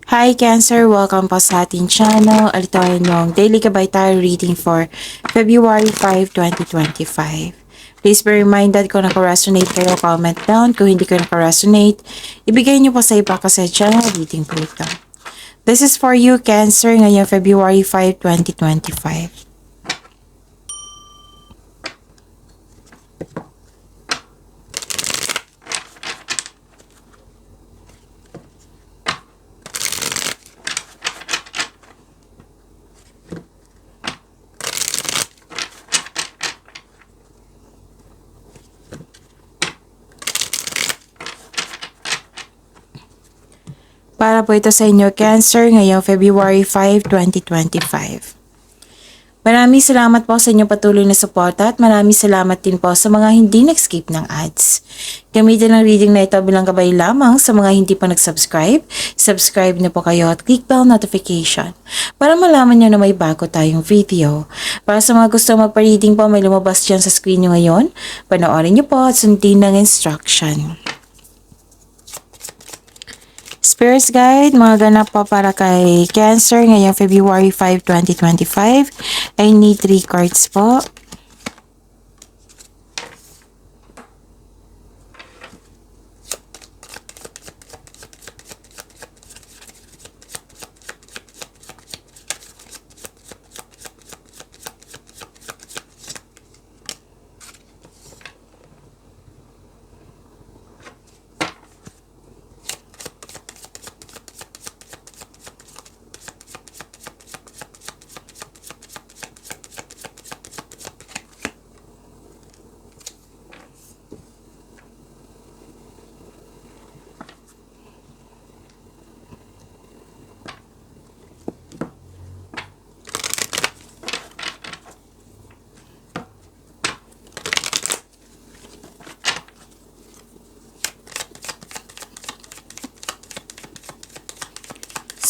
Hi Cancer! Welcome po sa ating channel. Ito ay yung Daily Gabay Tarot Reading for February 5, 2025. Please be reminded kung naka-resonate kayo, comment down. Kung hindi kayo naka-resonate, ibigay niyo po sa iba kasi channel reading po ito. This is for you Cancer ngayong February 5, 2025. Para po ito sa inyo, Cancer, ngayong February 5, 2025. Maraming salamat po sa inyong patuloy na suporta at maraming salamat din po sa mga hindi nag-skip ng ads. Gamitin ang reading na ito bilang gabay lamang sa mga hindi pa nag-subscribe. Subscribe na po kayo at click bell notification para malaman nyo na may bago tayong video. Para sa mga gusto magpa-reading po, may lumabas dyan sa screen nyo ngayon. Panoorin nyo po at sundin ng instruction. Spirits Guide, mga ganap po para kay Cancer ngayong February 5, 2025. I need 3 cards po.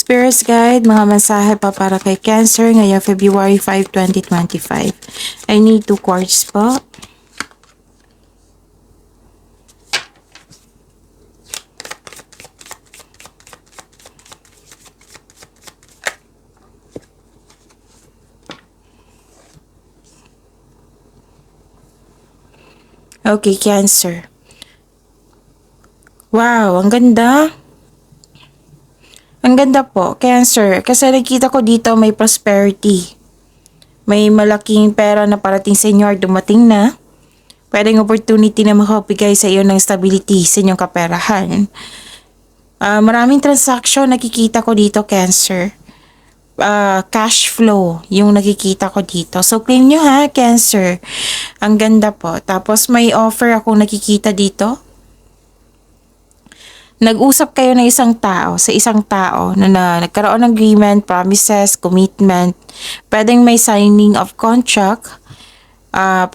Spirits Guide, mga mensahe pa para kay Cancer ngayong February 5, 2025. I need 2 cards po. Okay, Cancer. Wow, ang ganda. Ang ganda po, Cancer. Kasi nakita ko dito may prosperity. May malaking pera na parating sa inyo or dumating na. Pwedeng opportunity na makapigay sa iyo ng stability sa inyong kaperahan. Maraming transaction nakikita ko dito, Cancer. Cash flow yung nakikita ko dito. So, claim nyo ha, Cancer. Ang ganda po. Tapos may offer akong nakikita dito. Nag-usap kayo ng isang tao, sa isang tao na nagkaroon ng agreement, promises, commitment. Pwedeng may signing of contract.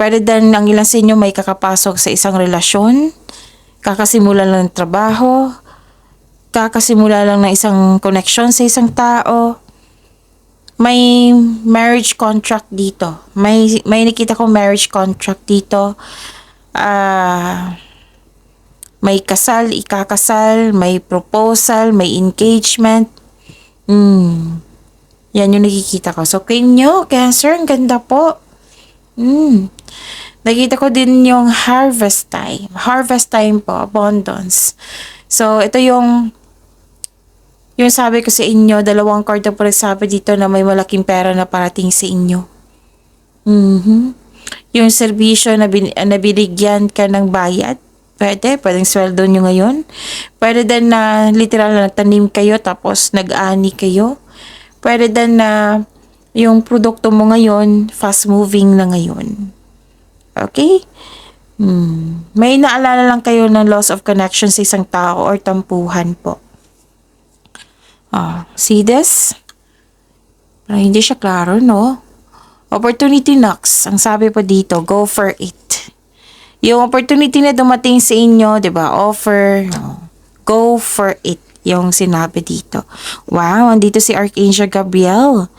Pwede din ang ilan sa inyo may kakapasok sa isang relasyon. Kakasimula lang ng trabaho. Kakasimula lang ng isang connection sa isang tao. May marriage contract dito. May nakita ko marriage contract dito. May kasal, ikakasal, may proposal, may engagement. Yan yung nakikita ko. So, claim nyo, Cancer, ang ganda po. Nakita ko din yung harvest time. Harvest time po, abundance. So, ito yung sabi ko sa inyo, 2 card na po nagsabi dito na may malaking pera na parating sa inyo. Yung serbisyo na binigyan ka ng bayad. Pwedeng sweldo nyo ngayon. Pwede din na literal na tanim kayo tapos nag-ani kayo. Pwede din na yung produkto mo ngayon, fast moving na ngayon. Okay? May naalala lang kayo ng loss of connection sa isang tao or tampuhan po. See this? Hindi siya klaro, no? Opportunity knocks. Ang sabi po dito, go for it. Yung opportunity na dumating sa inyo, 'di ba? Offer, go for it. Yung sinabi dito. Wow, andito si Archangel Gabriel.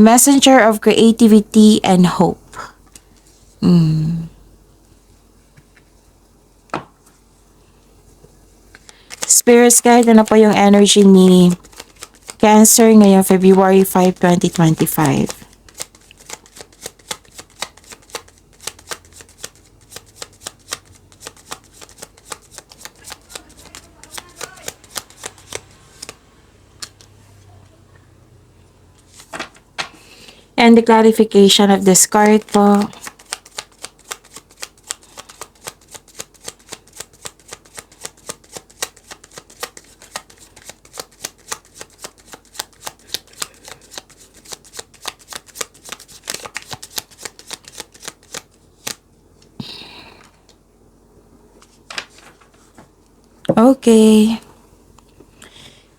Messenger of creativity and hope. Spirits Guide, ano po yung energy ni Cancer ngayong February 5, 2025. And the clarification of this card po. Okay.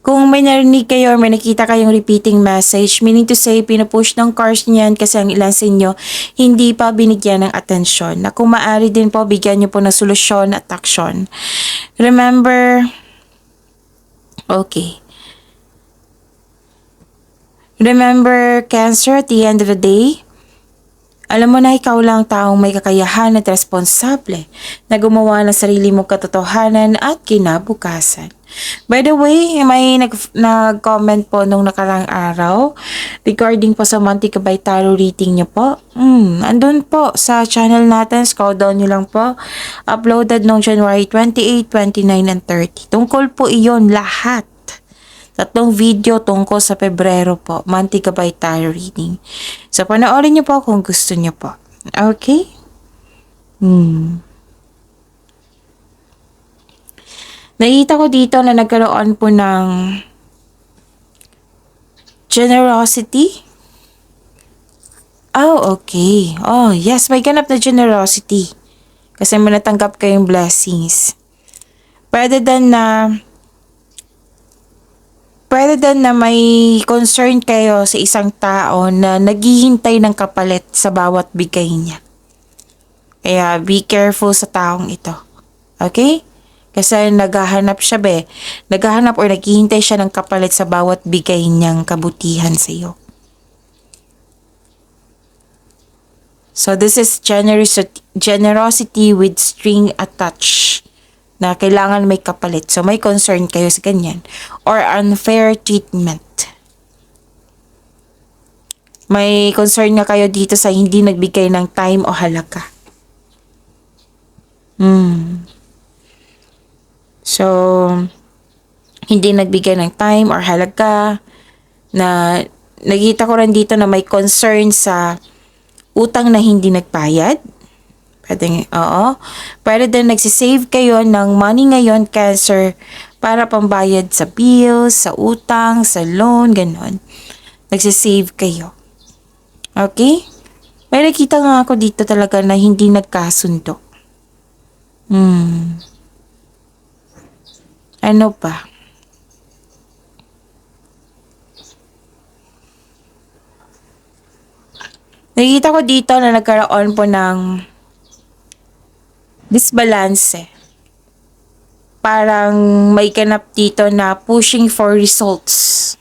Kung may narinig kayo or may nakita kayong repeating message, meaning to say, pinupush ng cards niyan kasi ang ilan sa inyo hindi pa binigyan ng atensyon. Na kung maaari din po, bigyan niyo po ng solusyon at aksyon. Remember, okay. Remember, Cancer, at the end of the day, alam mo na ikaw lang taong may kakayahan at responsable na gumawa ng sarili mong katotohanan at kinabukasan. By the way, may nag-comment po nung nakarang araw regarding po sa Monty Kabay Tarot reading niyo po. Andun po sa channel natin, scroll down niyo lang po. Uploaded noong January 28, 29, and 30. Tungkol po iyon lahat. 3 video tungkol sa Pebrero po, Monty Kabay Tarot reading. So, panoorin niyo po kung gusto niyo po. Okay? Nakita ko dito na nagkaroon po ng generosity. Oh, okay. Oh, yes, may ganap na generosity. Kasi may natanggap kayong blessings. Pwede din na may concern kayo sa isang tao na naghihintay ng kapalit sa bawat bigay niya. Kaya be careful sa taong ito. Okay? Kasi naghahanap siya naghahanap or naghihintay siya ng kapalit sa bawat bigay niyang kabutihan sa iyo. So this is generosity with string attached. Na kailangan may kapalit. So, may concern kayo sa ganyan. Or unfair treatment. May concern nga kayo dito sa hindi nagbigay ng time o halaga. So, hindi nagbigay ng time or halaga. Na nakita ko rin dito na may concern sa utang na hindi nagbayad. Pwede din nagsisave kayo ng money ngayon, Cancer, para pambayad sa bills, sa utang, sa loan, ganon. Nagsisave kayo. Okay? May nakita nga ako dito talaga na hindi nagkasundo. Ano pa? Nakita ko dito na nagkaroon po ng disbalance. Parang may ganap dito na pushing for results.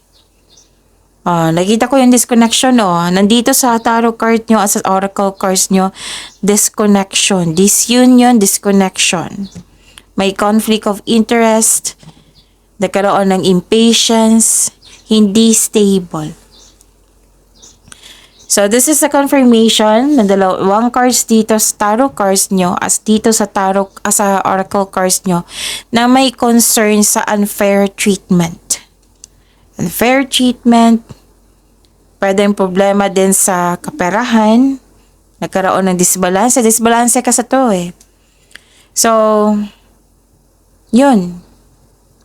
Nakita ko yung disconnection, Nandito sa tarot card nyo at sa oracle cards nyo, disconnection, disunion, disconnection. May conflict of interest, nagkaroon ng impatience, hindi stable. So, this is a confirmation ng dalawang cards dito sa tarot cards nyo as dito sa sa oracle cards nyo na may concern sa unfair treatment. Unfair treatment, pwedeng problema din sa kaperahan, nagkaroon ng disbalance. Disbalance kasi to So, yun.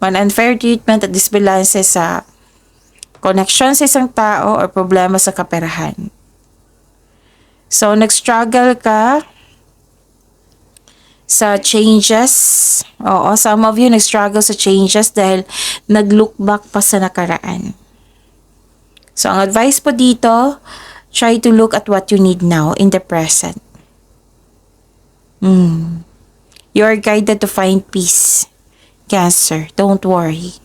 One unfair treatment at disbalance sa connection sa isang tao or problema sa kaperahan. So, nag-struggle ka sa changes. Some of you nag-struggle sa changes dahil nag-look back pa sa nakaraan. So, ang advice po dito, try to look at what you need now in the present. You are guided to find peace. Cancer, don't worry.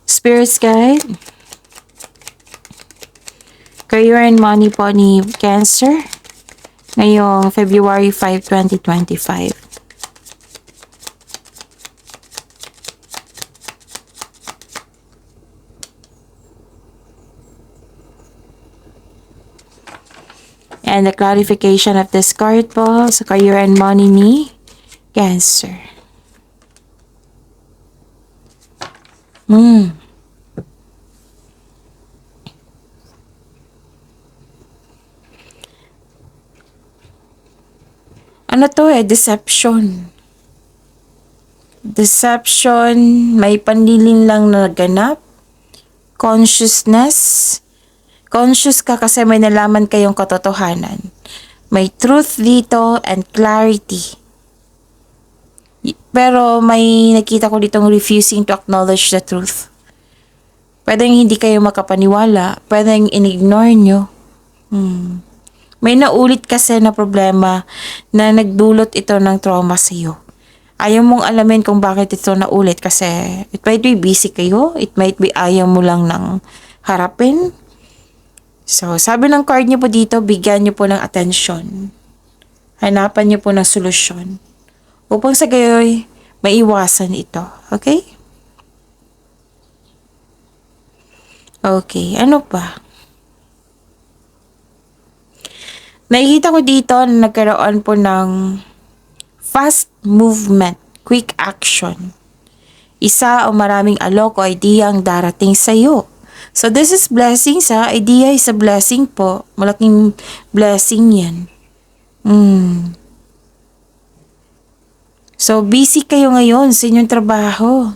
Spirit's guide. Career and money po ni Cancer ngayong February 5, 2025. And the clarification of this card po sa career and money ni Cancer. Ano to deception. Deception, may panlilin lang na naganap. Consciousness. Conscious ka kasi may nalaman kayong katotohanan. May truth dito and clarity. Pero may nakita ko ditong refusing to acknowledge the truth. Pwedeng hindi kayo makapaniwala. Pwedeng in-ignore nyo. May naulit kasi na problema na nagdulot ito ng trauma sa iyo. Ayaw mong alamin kung bakit ito naulit kasi it might be busy kayo. It might be ayaw mo lang ng harapin. So, sabi ng card niyo po dito, bigyan niyo po ng atensyon. Hanapan niyo po ng solusyon. Upang sa gayoy, maiwasan ito. Okay? Okay, ano pa? Nakikita ko dito na nagkaroon po ng fast movement, quick action. Isa o maraming alok o idea ang darating sa iyo. So this is blessings ha. Idea is a blessing po. Malaking blessing yan. So busy kayo ngayon sa inyong trabaho.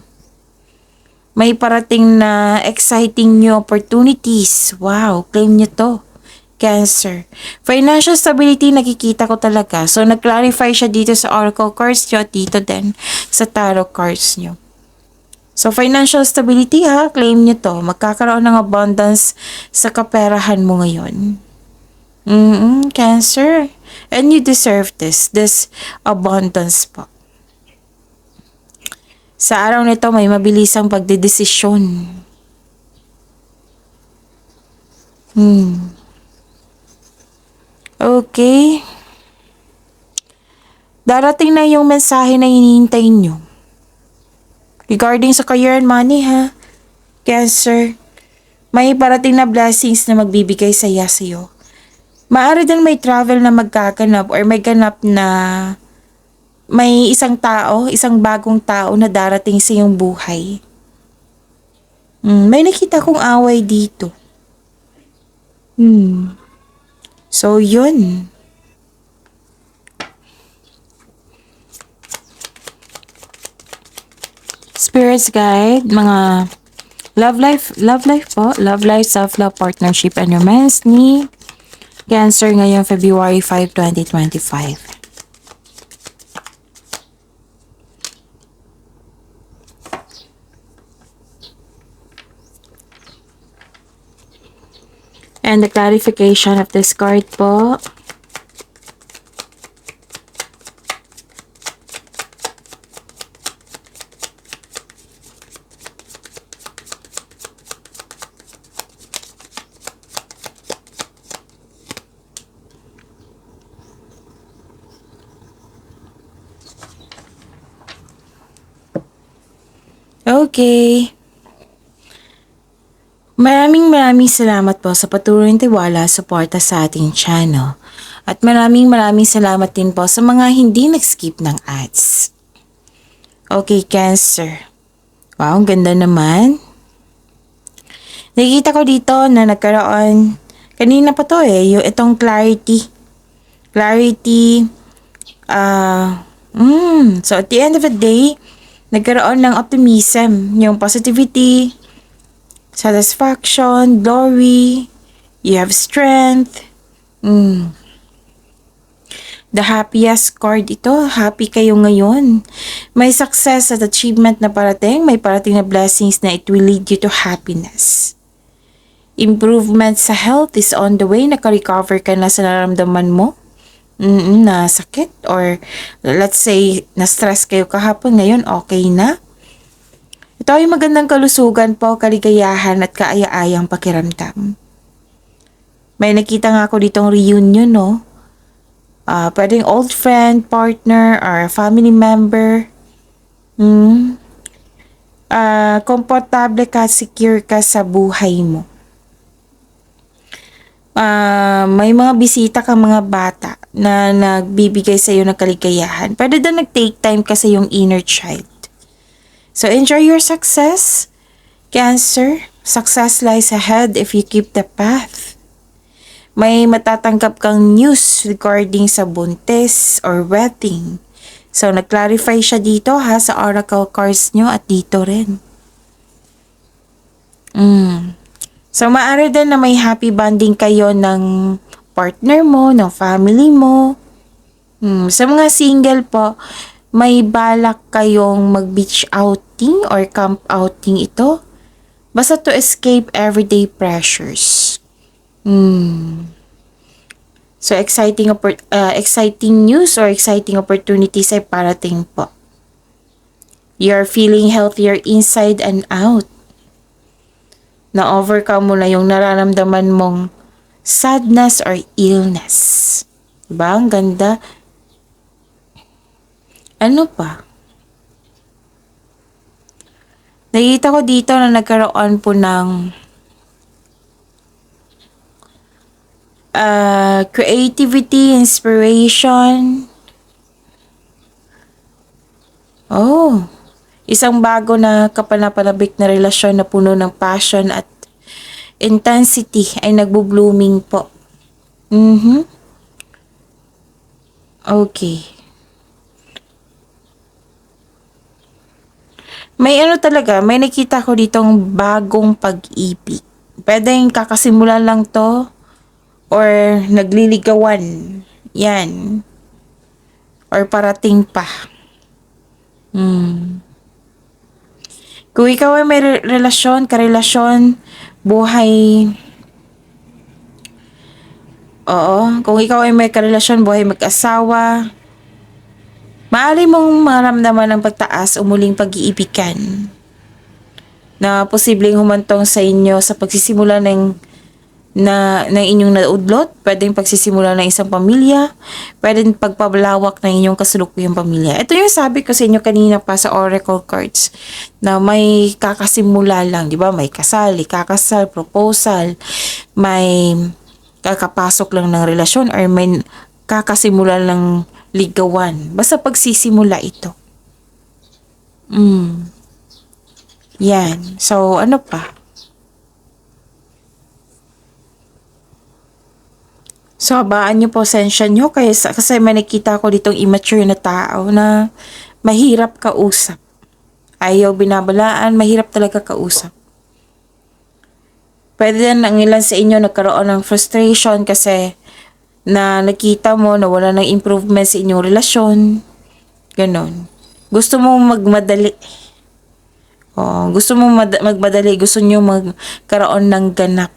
May parating na exciting new opportunities. Wow, claim nyo to. Cancer. Financial stability nakikita ko talaga. So, nag-clarify siya dito sa oracle cards nyo at dito din sa tarot cards nyo. So, financial stability ha, claim nyo to. Magkakaroon ng abundance sa kaperahan mo ngayon. Cancer. And you deserve this abundance po. Sa araw nito, may mabilisang pagdedesisyon. Okay. Darating na yung mensahe na hinihintay nyo. Regarding sa career and money ha, Cancer, may parating na blessings na magbibigay saya sa'yo. Maaari din may travel na magkaganap or may ganap na may isang tao, isang bagong tao na darating sa iyong buhay. May nakita kong away dito. So, yun. Spirits guide, mga love life po. Love life, self-love, partnership, and romance ni Cancer ngayong February 5, 2025. And the clarification of this card po. Okay. Maraming salamat po sa patuloy na tiwala, suporta sa ating channel. At maraming salamat din po sa mga hindi nag-skip ng ads. Okay, Cancer. Wow, ang ganda naman. Nakikita ko dito na nagkaroon, kanina pa to yung itong clarity. Clarity. So at the end of the day, nagkaroon ng optimism, yung positivity, satisfaction, glory, you have strength. The happiest card ito. Happy kayo ngayon. May success at achievement na parating. May parating na blessings na it will lead you to happiness. Improvement sa health is on the way. Naka-recover ka na sa nararamdaman mo. Na sakit. Or let's say, na-stress kayo kahapon. Ngayon, okay na. Ito ay magandang kalusugan po, kaligayahan at kaaya-ayang pakiramdam. May nakita nga ako ditong reunion, no? Pwedeng old friend, partner, or family member. Komportable ka, secure ka sa buhay mo. may mga bisita kang mga bata na nagbibigay sa iyo ng kaligayahan. Pwede daw nag-take time kasi yung inner child. So enjoy your success, Cancer. Success lies ahead if you keep the path. May matatanggap kang news regarding sa buntis or wedding. So nag-clarify siya dito ha sa oracle cards nyo at dito rin. So, maaari din na may happy bonding kayo ng partner mo, ng family mo. Sa mga single po, may balak kayong mag-beach outing or camp outing ito. Basta to escape everyday pressures. So, exciting news or exciting opportunities ay parating po. You're feeling healthier inside and out. Na-overcome mo na yung nararamdaman mong sadness or illness. Diba? Ang ganda. Ano pa? Nakita ko dito na nagkaroon po ng creativity, inspiration. Oh, isang bago na kapanapanabik na relasyon na puno ng passion at intensity ay nagbo-blooming po. Okay. May talaga, may nakita ko ditong bagong pag-ibig. Pwedeng kakasimula lang to or nagliligawan. Yan. Or parating pa. Kung ikaw ay may karelasyon, buhay, kung ikaw ay may karelasyon, buhay mag-asawa, maaari mong maramdaman ng pagtaas o muling pag-iibigan na posibleng humantong sa inyo sa pagsisimula ng inyong naudlot, pwedeng pagsisimula ng isang pamilya, pwedeng pagpabalawak ng inyong kasulukuyang pamilya. Ito yung sabi ko sa inyo kanina pa sa oracle cards, na may kakasimula lang, di ba? May kasal, ikakasal, proposal, may kakapasok lang ng relasyon, or may kakasimula lang ligawan. Basta pagsisimula ito. Yan. So, ano pa? So, habaan niyo po sensya niyo kasi may nakita ko ditong immature na tao na mahirap kausap. Ayaw binabalaan, mahirap talaga kausap. Pwede din ang ilan sa inyo nagkaroon ng frustration kasi na nakita mo na wala ng improvement sa inyong relasyon. Ganon. Gusto mo magmadali. Gusto mo magmadali. Gusto nyo magkaroon ng ganap.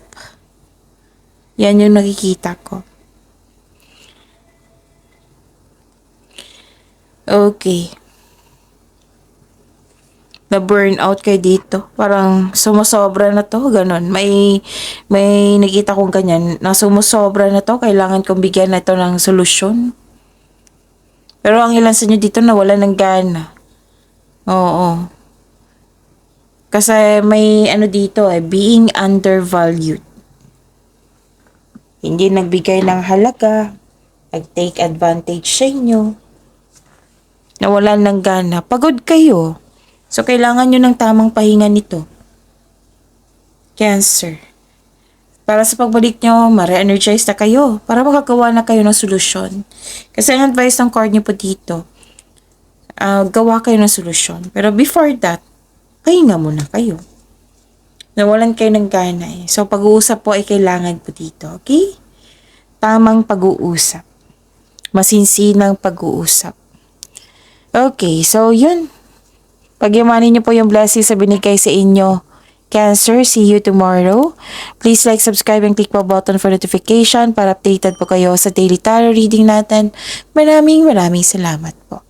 Yan yung nakikita ko. Okay. Na-burnout kayo dito. Parang sumusobra na to. Ganon. May nakita kong ganyan. Na sumusobra na to. Kailangan kong bigyan na ito ng solusyon. Pero ang ilan sa inyo dito nawala ng gana. Oo. Kasi may dito being undervalued. Hindi nagbigay ng halaga. Nag-take advantage sa inyo. Nawalan ng gana. Pagod kayo. So, kailangan nyo ng tamang pahinga nito. Cancer. Para sa pagbalik nyo, ma-re-energize na kayo. Para makagawa na kayo ng solusyon. Kasi ang advice ng card nyo po dito, gawa kayo ng solusyon. Pero before that, pahinga muna kayo. Nawalan kayo ng gana eh. So, pag-uusap po ay kailangan po dito. Okay? Tamang pag-uusap. Masinsinang pag-uusap. Okay, so yun. Pagyamanin niyo po yung blessings sa binigay sa inyo. Cancer, see you tomorrow. Please like, subscribe, and click po button for notification para updated po kayo sa daily tarot reading natin. Maraming salamat po.